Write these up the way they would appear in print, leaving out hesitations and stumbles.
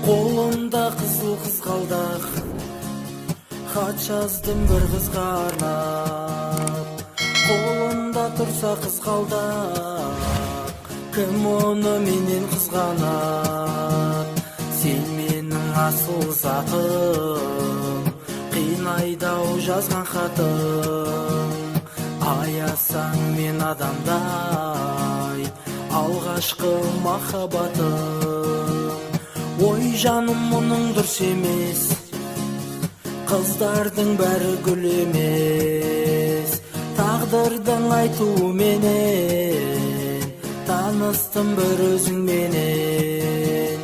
Қолымда қызыл қызғалдақ, хат жаздым бір қызға арнап. Қолымда тұрса қызғалдақ, кім оны менен қызғанат? Сен менің асыл затым, қинайды-ау жазған хатым. Аясаң мен адамдай, алғашқы махаббатым. Ой жаным, мұның дұрыс емес, қыздардың бәрі гүл емес. Тағдырдың айтуыменен таныстым бір өзіңменен.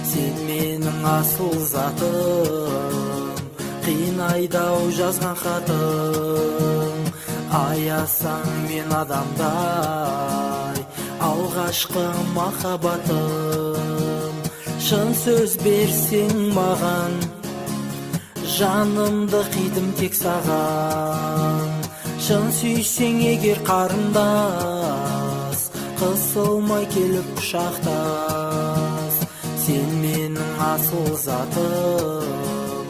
Сен менің асыл затым, қинайды-ау жазған хатым. Аясаң мен адамдай, алғашқы махаббатым. Шын сөз берсең маған, жанымды қидым тек саған. Шын сүйсең егер қарындас, қысылмай келіп құшақтас. Сен менің асыл затым,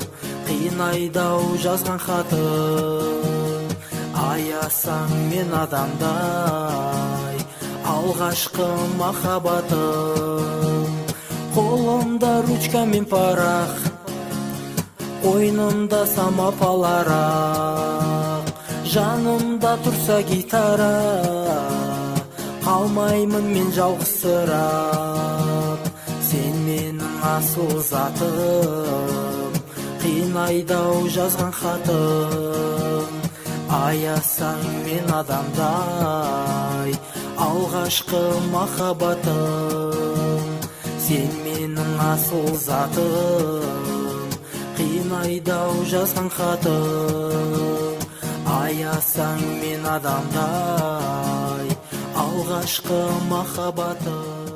қинайды-ау жазған хатым. Аясаң мен адамдай, алғашқы махаббатым. Қолымда ручка мен парақ, қойнымда самопал арақ. Жанымда тұрса гитара, қалмаймын мен жалғызсырап. Сен менің асыл затым, қинайды-ау жазған хатым. Аясаң мен адамдай, алғашқы махаббатым. Сен менің асыл затым, қинайды-ау жазған хатым. Аясаң мен адамдай, алғашқы махаббатым.